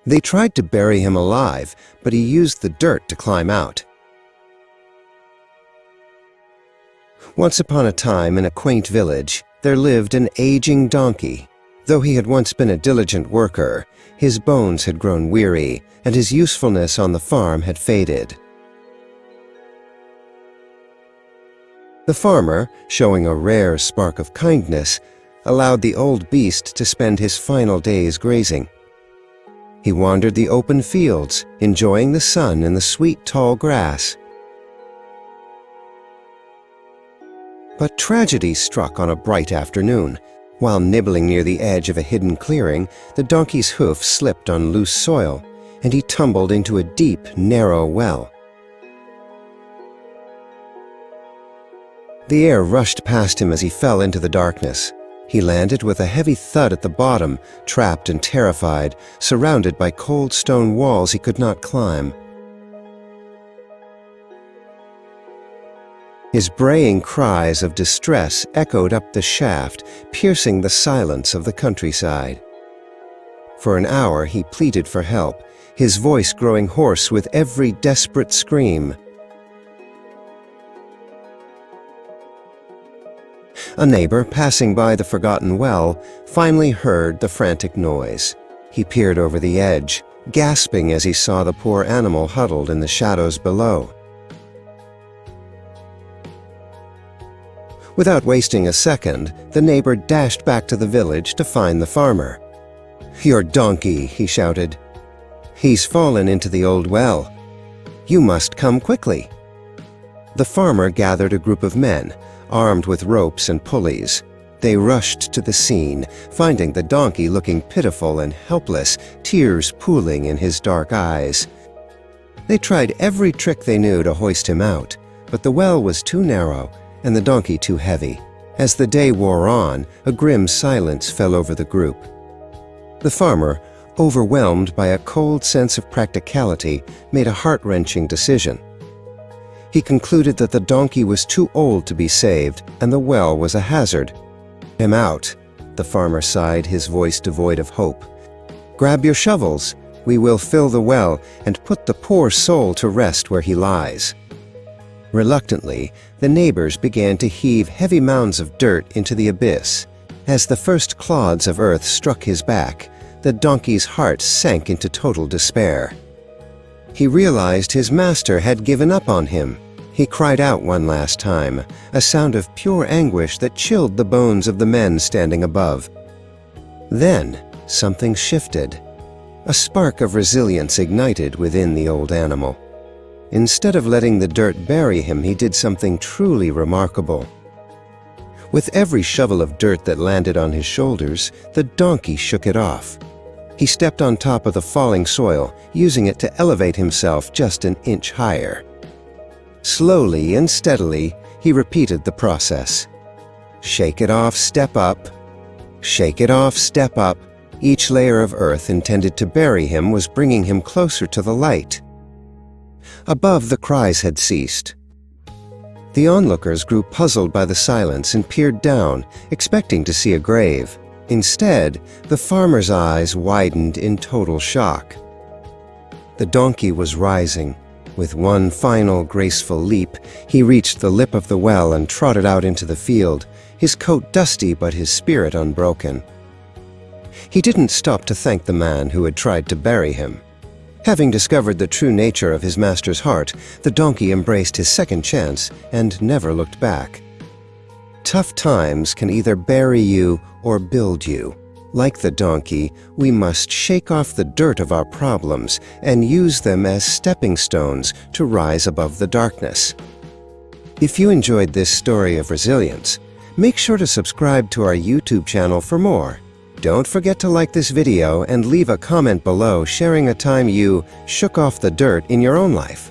They tried to bury him alive, but he used the dirt to climb out. Once upon a time, in a quaint village, there lived an aging donkey. Though he had once been a diligent worker, his bones had grown weary, and his usefulness on the farm had faded. The farmer, showing a rare spark of kindness, allowed the old beast to spend his final days grazing. He wandered the open fields, enjoying the sun and the sweet tall grass. But tragedy struck on a bright afternoon. While nibbling near the edge of a hidden clearing, the donkey's hoof slipped on loose soil, and he tumbled into a deep, narrow well. The air rushed past him as he fell into the darkness. He landed with a heavy thud at the bottom, trapped and terrified, surrounded by cold stone walls he could not climb. His braying cries of distress echoed up the shaft, piercing the silence of the countryside. For an hour he pleaded for help, his voice growing hoarse with every desperate scream. A neighbor passing by the forgotten well finally heard the frantic noise. He peered over the edge, gasping as he saw the poor animal huddled in the shadows below. Without wasting a second, the neighbor dashed back to the village to find the farmer. "Your donkey," he shouted. "He's fallen into the old well. You must come quickly." The farmer gathered a group of men, armed with ropes and pulleys. They rushed to the scene, finding the donkey looking pitiful and helpless, tears pooling in his dark eyes. They tried every trick they knew to hoist him out, but the well was too narrow and the donkey too heavy. As the day wore on, a grim silence fell over the group. The farmer, overwhelmed by a cold sense of practicality, made a heart-wrenching decision. He concluded that the donkey was too old to be saved, and the well was a hazard. "Him out," the farmer sighed, his voice devoid of hope. "Grab your shovels. We will fill the well and put the poor soul to rest where he lies." Reluctantly, the neighbors began to heave heavy mounds of dirt into the abyss. As the first clods of earth struck his back, the donkey's heart sank into total despair. He realized his master had given up on him. He cried out one last time, a sound of pure anguish that chilled the bones of the men standing above. Then, something shifted. A spark of resilience ignited within the old animal. Instead of letting the dirt bury him, he did something truly remarkable. With every shovel of dirt that landed on his shoulders, the donkey shook it off. He stepped on top of the falling soil, using it to elevate himself just an inch higher. Slowly and steadily, he repeated the process. Shake it off, step up. Shake it off, step up. Each layer of earth intended to bury him was bringing him closer to the light. Above, the cries had ceased. The onlookers grew puzzled by the silence and peered down, expecting to see a grave. Instead, the farmer's eyes widened in total shock. The donkey was rising. With one final graceful leap, he reached the lip of the well and trotted out into the field, his coat dusty but his spirit unbroken. He didn't stop to thank the man who had tried to bury him. Having discovered the true nature of his master's heart, the donkey embraced his second chance and never looked back. Tough times can either bury you or build you. Like the donkey, we must shake off the dirt of our problems and use them as stepping stones to rise above the darkness. If you enjoyed this story of resilience, make sure to subscribe to our YouTube channel for more. Don't forget to like this video and leave a comment below sharing a time you shook off the dirt in your own life.